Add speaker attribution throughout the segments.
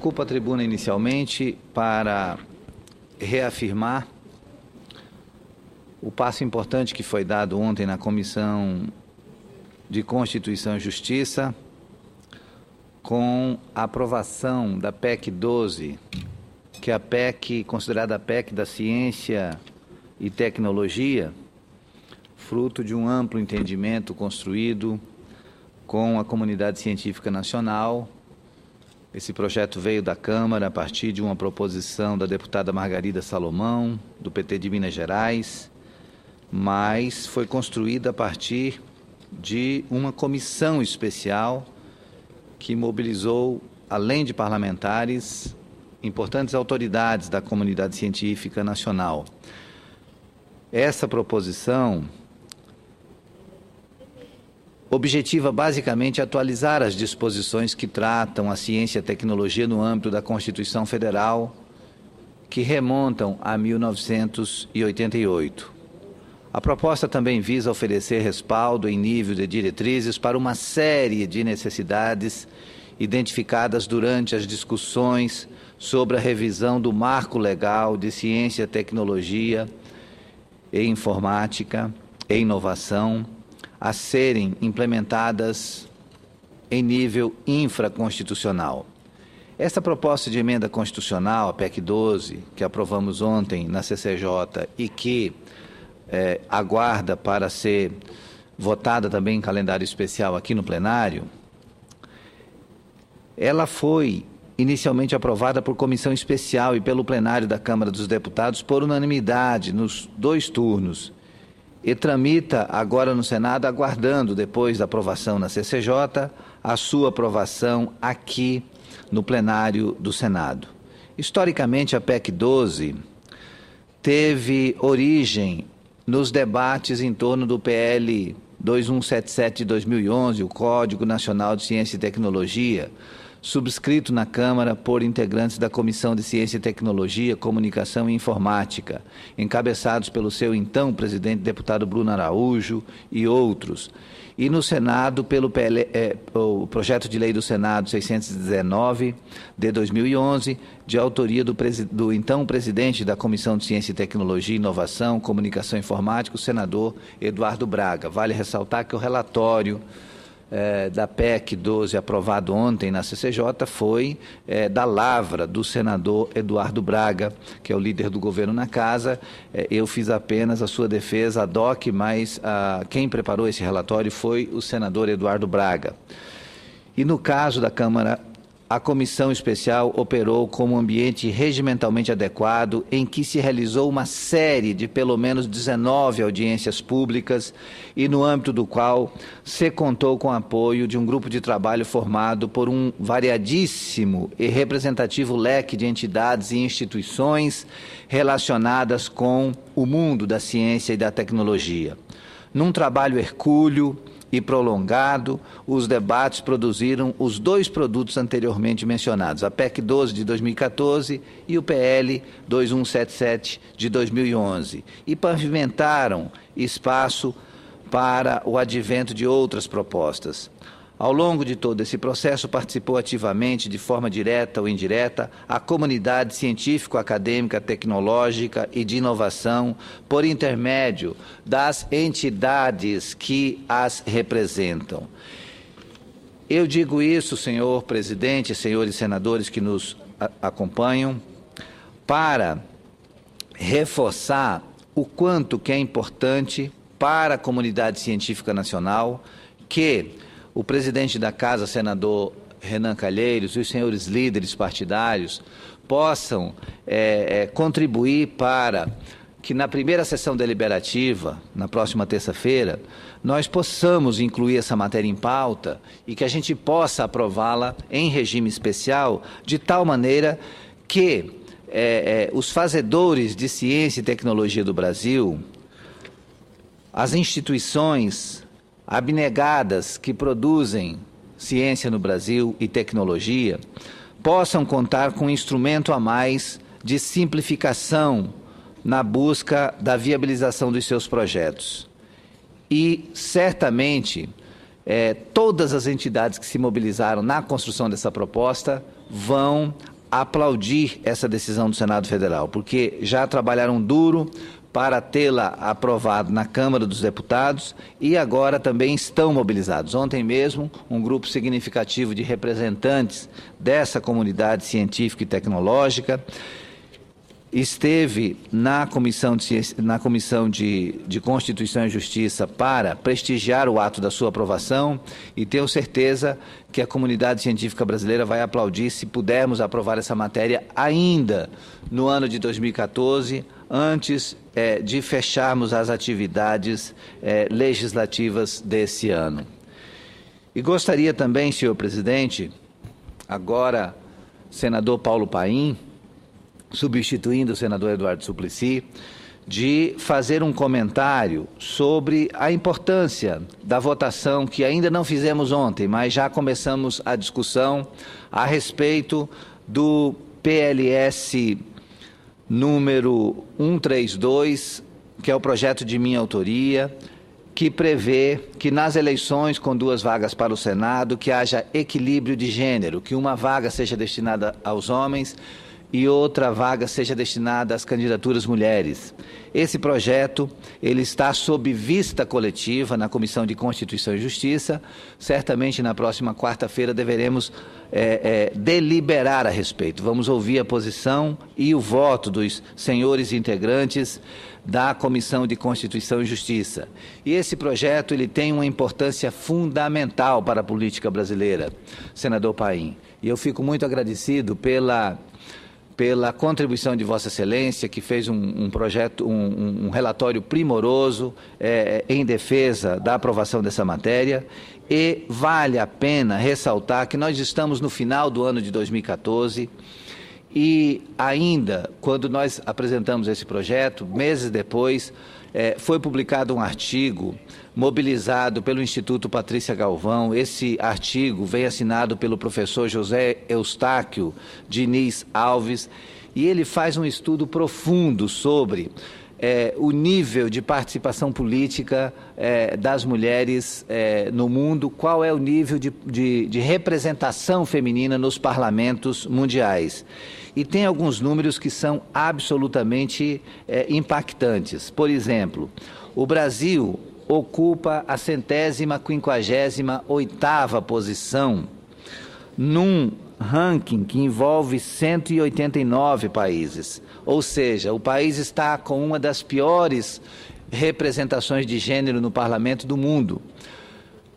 Speaker 1: Ocupo a tribuna inicialmente para reafirmar o passo importante que foi dado ontem na Comissão de Constituição e Justiça com a aprovação da PEC 12, que é a PEC, considerada a PEC da Ciência e Tecnologia, fruto de um amplo entendimento construído com a comunidade científica nacional. Esse projeto veio da Câmara a partir de uma proposição da deputada Margarida Salomão, do PT de Minas Gerais, mas foi construída a partir de uma comissão especial que mobilizou, além de parlamentares, importantes autoridades da comunidade científica nacional. Essa proposição objetiva basicamente atualizar as disposições que tratam a ciência e a tecnologia no âmbito da Constituição Federal, que remontam a 1988. A proposta também visa oferecer respaldo em nível de diretrizes para uma série de necessidades identificadas durante as discussões sobre a revisão do marco legal de ciência, tecnologia e informática e inovação, a serem implementadas em nível infraconstitucional. Esta proposta de emenda constitucional, a PEC 12, que aprovamos ontem na CCJ e que aguarda para ser votada também em calendário especial aqui no plenário, ela foi inicialmente aprovada por comissão especial e pelo plenário da Câmara dos Deputados por unanimidade nos 2 turnos, e tramita agora no Senado, aguardando, depois da aprovação na CCJ, a sua aprovação aqui no plenário do Senado. Historicamente, a PEC 12 teve origem nos debates em torno do PL 2177 de 2011, o Código Nacional de Ciência e Tecnologia, subscrito na Câmara por integrantes da Comissão de Ciência e Tecnologia, Comunicação e Informática, encabeçados pelo seu então presidente, deputado Bruno Araújo e outros. E no Senado, pelo o projeto de lei do Senado 619 de 2011, de autoria do então presidente da Comissão de Ciência e Tecnologia, Inovação, Comunicação e Informática, o senador Eduardo Braga. Vale ressaltar que o relatório da PEC 12, aprovado ontem na CCJ, foi da lavra do senador Eduardo Braga, que é o líder do governo na casa. Eu fiz apenas a sua defesa ad hoc, mas quem preparou esse relatório foi o senador Eduardo Braga. E no caso da Câmara, a comissão especial operou como ambiente regimentalmente adequado, em que se realizou uma série de pelo menos 19 audiências públicas e no âmbito do qual se contou com o apoio de um grupo de trabalho formado por um variadíssimo e representativo leque de entidades e instituições relacionadas com o mundo da ciência e da tecnologia. Num trabalho hercúleo e prolongado, os debates produziram os 2 produtos anteriormente mencionados, a PEC 12 de 2014 e o PL 2177 de 2011, e pavimentaram espaço para o advento de outras propostas. Ao longo de todo esse processo, participou ativamente, de forma direta ou indireta, a comunidade científico-acadêmica, tecnológica e de inovação, por intermédio das entidades que as representam. Eu digo isso, senhor presidente, senhores senadores que nos acompanham, para reforçar o quanto que é importante para a comunidade científica nacional que o presidente da Casa, senador Renan Calheiros, e os senhores líderes partidários possam contribuir para que na primeira sessão deliberativa, na próxima terça-feira, nós possamos incluir essa matéria em pauta e que a gente possa aprová-la em regime especial, de tal maneira que os fazedores de ciência e tecnologia do Brasil, as instituições abnegadas que produzem ciência no Brasil e tecnologia, possam contar com um instrumento a mais de simplificação na busca da viabilização dos seus projetos. E, certamente, todas as entidades que se mobilizaram na construção dessa proposta vão aplaudir essa decisão do Senado Federal, porque já trabalharam duro para tê-la aprovado na Câmara dos Deputados e agora também estão mobilizados. Ontem mesmo, um grupo significativo de representantes dessa comunidade científica e tecnológica esteve na Comissão de Constituição e Justiça para prestigiar o ato da sua aprovação e tenho certeza que a comunidade científica brasileira vai aplaudir se pudermos aprovar essa matéria ainda no ano de 2014, antes de fecharmos as atividades legislativas desse ano. E gostaria também, senhor presidente, agora, senador Paulo Paim, substituindo o senador Eduardo Suplicy, de fazer um comentário sobre a importância da votação que ainda não fizemos ontem, mas já começamos a discussão a respeito do PLS número 132, que é o projeto de minha autoria, que prevê que nas eleições com 2 vagas para o Senado, que haja equilíbrio de gênero, que uma vaga seja destinada aos homens e outra vaga seja destinada às candidaturas mulheres. Esse projeto, ele está sob vista coletiva na Comissão de Constituição e Justiça. Certamente na próxima quarta-feira deveremos deliberar a respeito. Vamos ouvir a posição e o voto dos senhores integrantes da Comissão de Constituição e Justiça. E esse projeto, ele tem uma importância fundamental para a política brasileira, senador Paim. E eu fico muito agradecido pela contribuição de Vossa Excelência, que fez um relatório primoroso em defesa da aprovação dessa matéria, e vale a pena ressaltar que nós estamos no final do ano de 2014 e ainda, quando nós apresentamos esse projeto, meses depois, foi publicado um artigo mobilizado pelo Instituto Patrícia Galvão. Esse artigo vem assinado pelo professor José Eustáquio Diniz Alves e ele faz um estudo profundo sobre o nível de participação política das mulheres no mundo, qual é o nível de representação feminina nos parlamentos mundiais. E tem alguns números que são absolutamente impactantes. Por exemplo, o Brasil ocupa a 158ª posição num ranking que envolve 189 países. Ou seja, o país está com uma das piores representações de gênero no parlamento do mundo.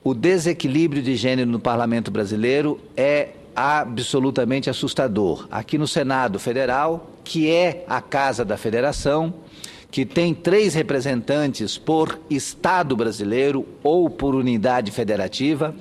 Speaker 1: O desequilíbrio de gênero no parlamento brasileiro é absolutamente assustador. Aqui no Senado Federal, que é a Casa da Federação, que tem 3 representantes por Estado brasileiro ou por unidade federativa,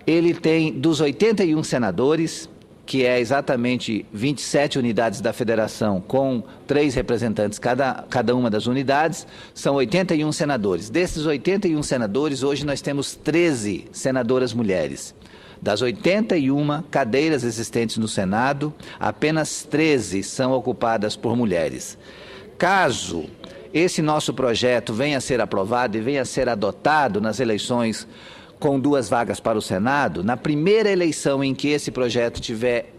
Speaker 1: ele tem dos 81 senadores, que é exatamente 27 unidades da federação com 3 representantes cada uma das unidades, são 81 senadores. Desses 81 senadores, hoje nós temos 13 senadoras mulheres. Das 81 cadeiras existentes no Senado, apenas 13 são ocupadas por mulheres. Caso esse nosso projeto venha a ser aprovado e venha a ser adotado nas eleições com 2 vagas para o Senado, na primeira eleição em que esse projeto tiver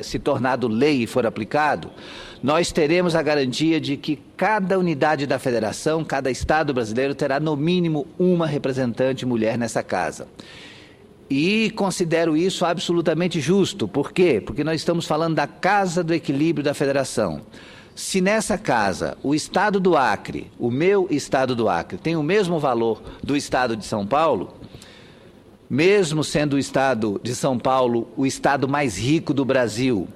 Speaker 1: se tornado lei e for aplicado, nós teremos a garantia de que cada unidade da federação, cada estado brasileiro terá no mínimo uma representante mulher nessa casa. E considero isso absolutamente justo. Por quê? Porque nós estamos falando da Casa do Equilíbrio da Federação. Se nessa casa o Estado do Acre, o meu Estado do Acre, tem o mesmo valor do Estado de São Paulo, mesmo sendo o Estado de São Paulo o Estado mais rico do Brasil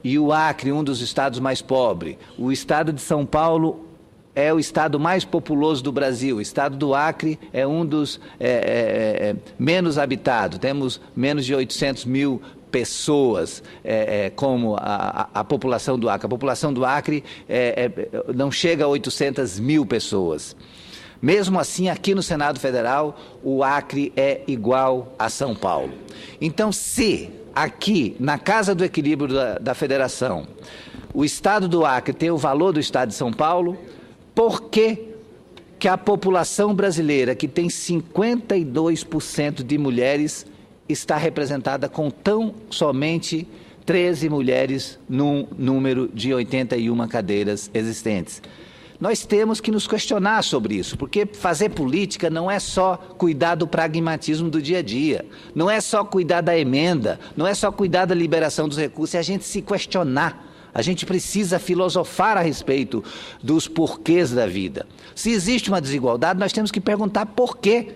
Speaker 1: e o Acre um dos estados mais pobres, o Estado de São Paulo é o estado mais populoso do Brasil. O estado do Acre é um dos menos habitados. Temos menos de 800 mil pessoas como a população do Acre. A população do Acre não chega a 800 mil pessoas. Mesmo assim, aqui no Senado Federal, o Acre é igual a São Paulo. Então, se aqui, na Casa do Equilíbrio da Federação, o estado do Acre tem o valor do estado de São Paulo, por que a população brasileira, que tem 52% de mulheres, está representada com tão somente 13 mulheres num número de 81 cadeiras existentes. Nós temos que nos questionar sobre isso, porque fazer política não é só cuidar do pragmatismo do dia a dia, não é só cuidar da emenda, não é só cuidar da liberação dos recursos, é a gente se questionar. A gente precisa filosofar a respeito dos porquês da vida. Se existe uma desigualdade, nós temos que perguntar por quê.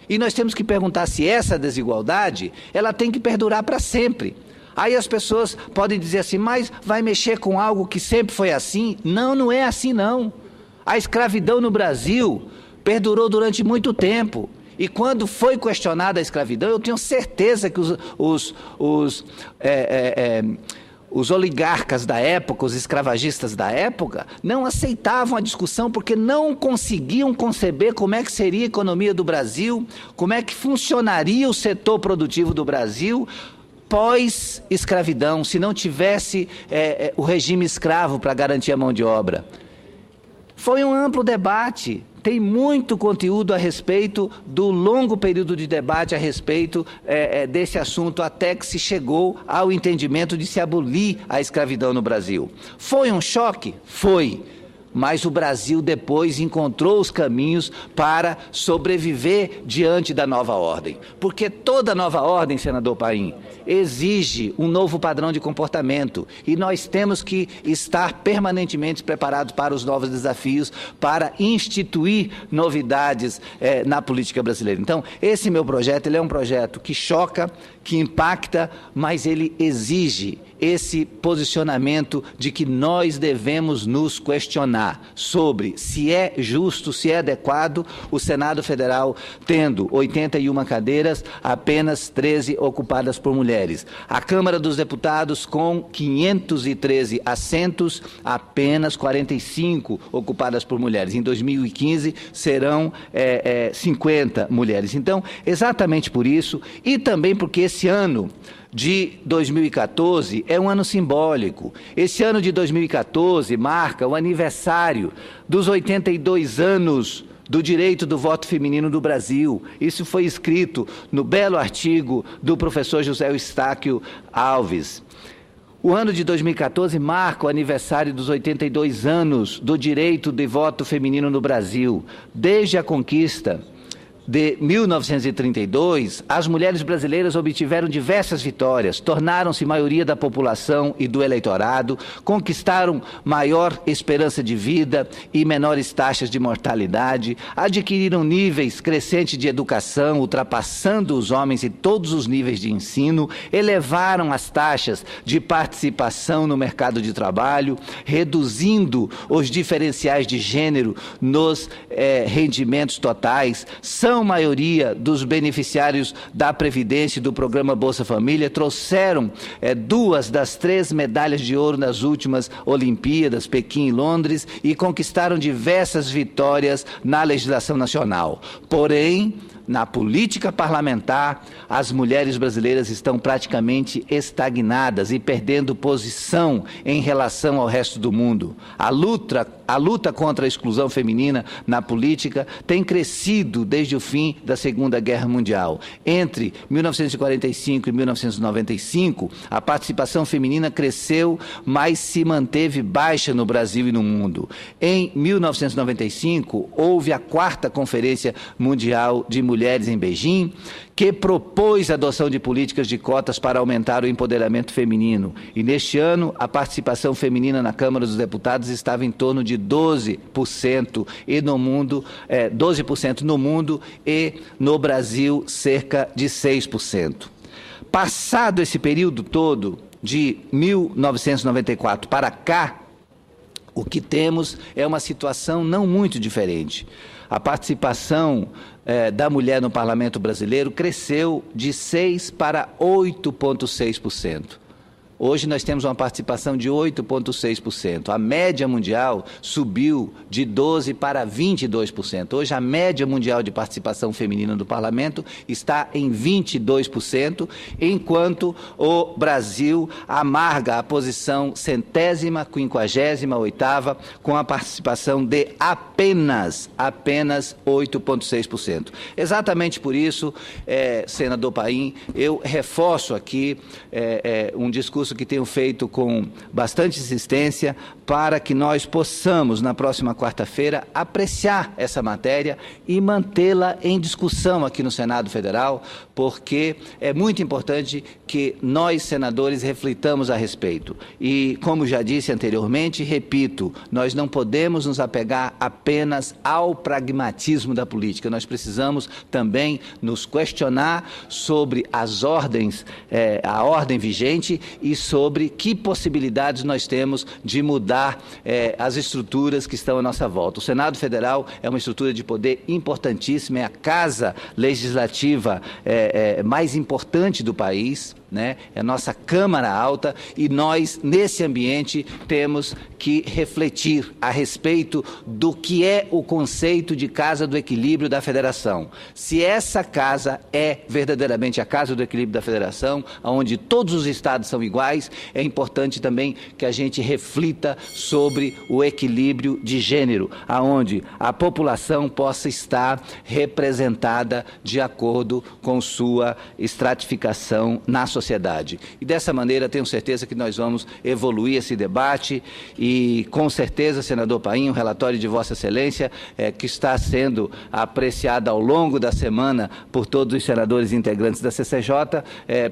Speaker 1: E nós temos que perguntar se essa desigualdade, ela tem que perdurar para sempre. Aí as pessoas podem dizer assim, mas vai mexer com algo que sempre foi assim? Não, não é assim não. A escravidão no Brasil perdurou durante muito tempo. E quando foi questionada a escravidão, eu tenho certeza que os oligarcas da época, os escravagistas da época, não aceitavam a discussão porque não conseguiam conceber como é que seria a economia do Brasil, como é que funcionaria o setor produtivo do Brasil pós-escravidão, se não tivesse o regime escravo para garantir a mão de obra. Foi um amplo debate, tem muito conteúdo a respeito do longo período de debate a respeito desse assunto, até que se chegou ao entendimento de se abolir a escravidão no Brasil. Foi um choque? Foi. Mas o Brasil depois encontrou os caminhos para sobreviver diante da nova ordem. Porque toda nova ordem, senador Paim, exige um novo padrão de comportamento. E nós temos que estar permanentemente preparados para os novos desafios, para instituir novidades na política brasileira. Então, esse meu projeto, ele é um projeto que choca, que impacta, mas ele exige esse posicionamento de que nós devemos nos questionar sobre se é justo, se é adequado o Senado Federal tendo 81 cadeiras, apenas 13 ocupadas por mulheres. A Câmara dos Deputados com 513 assentos, apenas 45 ocupadas por mulheres. Em 2015 serão 50 mulheres. Então, exatamente por isso, e também porque esse ano de 2014 é um ano simbólico. Esse ano de 2014 marca o aniversário dos 82 anos do direito do voto feminino do Brasil. Isso foi escrito no belo artigo do professor José Eustáquio Alves. O ano de 2014 marca o aniversário dos 82 anos do direito de voto feminino no Brasil. Desde a conquista de 1932, as mulheres brasileiras obtiveram diversas vitórias, tornaram-se maioria da população e do eleitorado, conquistaram maior esperança de vida e menores taxas de mortalidade, adquiriram níveis crescentes de educação, ultrapassando os homens em todos os níveis de ensino, elevaram as taxas de participação no mercado de trabalho, reduzindo os diferenciais de gênero nos rendimentos totais, são maioria dos beneficiários da Previdência e do programa Bolsa Família, trouxeram 2 das 3 medalhas de ouro nas últimas Olimpíadas, Pequim e Londres, e conquistaram diversas vitórias na legislação nacional. Porém, na política parlamentar, as mulheres brasileiras estão praticamente estagnadas e perdendo posição em relação ao resto do mundo. A luta contra a exclusão feminina na política tem crescido desde o fim da Segunda Guerra Mundial. Entre 1945 e 1995, a participação feminina cresceu, mas se manteve baixa no Brasil e no mundo. Em 1995, houve a 4ª Conferência Mundial de Mulheres em Beijing, que propôs a adoção de políticas de cotas para aumentar o empoderamento feminino. E neste ano, a participação feminina na Câmara dos Deputados estava em torno de 12%, e no mundo, 12% no mundo, e no Brasil cerca de 6%. Passado esse período todo, de 1994 para cá, o que temos é uma situação não muito diferente. A participação da mulher no parlamento brasileiro cresceu de 6% para 8,6%. Hoje nós temos uma participação de 8,6%. A média mundial subiu de 12% para 22%. Hoje a média mundial de participação feminina do parlamento está em 22%, enquanto o Brasil amarga a posição 158ª com a participação de apenas 8,6%. Exatamente por isso, senador Paim, eu reforço aqui um discurso esforço que tenho feito com bastante insistência para que nós possamos, na próxima quarta-feira, apreciar essa matéria e mantê-la em discussão aqui no Senado Federal, porque é muito importante que nós, senadores, reflitamos a respeito. E, como já disse anteriormente, repito, nós não podemos nos apegar apenas ao pragmatismo da política. Nós precisamos também nos questionar sobre as ordens, a ordem vigente e sobre que possibilidades nós temos de mudar as estruturas que estão à nossa volta. O Senado Federal é uma estrutura de poder importantíssima, é a casa legislativa mais importante do país, né? É a nossa Câmara Alta e nós, nesse ambiente, temos que refletir a respeito do que é o conceito de Casa do Equilíbrio da Federação. Se essa casa é verdadeiramente a Casa do Equilíbrio da Federação, onde todos os estados são iguais, é importante também que a gente reflita sobre o equilíbrio de gênero, aonde a população possa estar representada de acordo com sua estratificação na sociedade. E dessa maneira, tenho certeza que nós vamos evoluir esse debate e, com certeza, senador Paim, o relatório de Vossa Excelência, que está sendo apreciado ao longo da semana por todos os senadores integrantes da CCJ,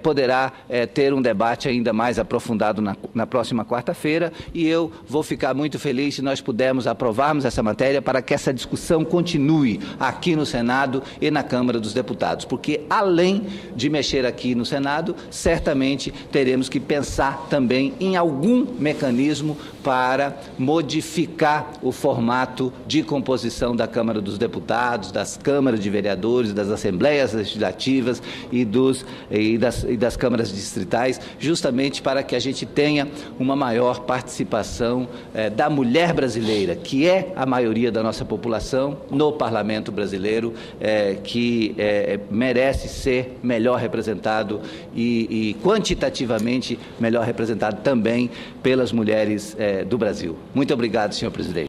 Speaker 1: poderá ter um debate ainda mais aprofundado na próxima quarta-feira, e eu vou ficar muito feliz se nós pudermos aprovarmos essa matéria para que essa discussão continue aqui no Senado e na Câmara dos Deputados, porque além de mexer aqui no Senado, certamente teremos que pensar também em algum mecanismo para modificar o formato de composição da Câmara dos Deputados, das câmaras de vereadores, das assembleias legislativas e das câmaras distritais, justamente para que a gente tenha uma maior participação da mulher brasileira, que é a maioria da nossa população, no parlamento brasileiro, que merece ser melhor representado e quantitativamente melhor representado também pelas mulheres do Brasil. Muito obrigado, senhor presidente.